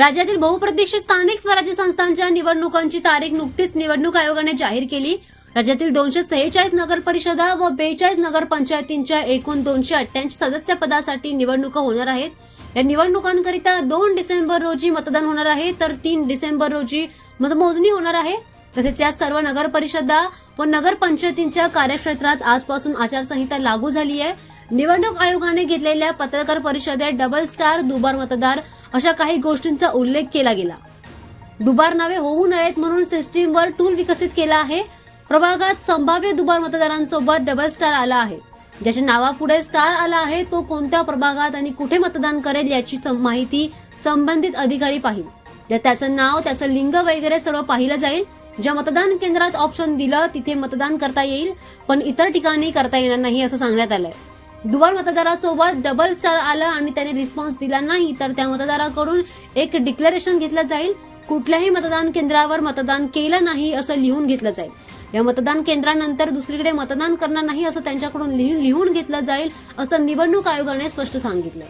राज्यातील बहुप्रतीक्षित स्थानिक स्वराज्य संस्थांच्या निवडणुकांची तारीख नुकतीच निवडणूक आयोगाने जाहीर केली। राज्यातील 246 नगर परिषदा व 42 नगर पंचायतींच्या एकूण 288 सदस्य पदासाठी निवडणुका होणार आहेत। या निवडणुकांकरिता 2 डिसेंबर रोजी मतदान होणार आहे, तर 3 डिसेंबर रोजी मतमोजणी होणार आहे। तसेच या सर्व नगर परिषदा व नगर पंचायतींच्या कार्यक्षेत्रात आजपासून आचारसंहिता लागू झाली आहे। निवडणूक आयोगाने घेतलेल्या पत्रकार परिषदेत डबल स्टार, दुबार मतदार अशा काही गोष्टींचा उल्लेख केला गेला। दुबार नावे होऊ नयेत म्हणून सिस्टीमवर टूल विकसित केला आहे। प्रभागात संभाव्य दुबार मतदारांसोबत डबल स्टार आला आहे। ज्याच्या नावापुढे स्टार आला आहे तो कोणत्या प्रभागात आणि कुठे मतदान करेल याची माहिती संबंधित अधिकारी पाहिल। त्याचं नाव, त्याचं लिंग वगैरे सर्व पाहिलं जाईल। ज्या मतदान केंद्रात ऑप्शन दिलं तिथे मतदान करता येईल, पण इतर ठिकाणी करता येणार नाही असं सांगण्यात आलंय। दुबार मतदारासोबत डबल स्टार आलं आणि त्याने रिस्पॉन्स दिला नाही तर त्या मतदाराकडून एक डिक्लेरेशन घेतलं जाईल। कुठल्याही मतदान केंद्रावर मतदान केलं नाही असं लिहून घेतलं जाईल। या मतदान केंद्रानंतर दुसरीकडे मतदान करणार नाही असं त्यांच्याकडून लिहून घेतलं जाईल, असं निवडणूक आयोगाने स्पष्ट सांगितलंय।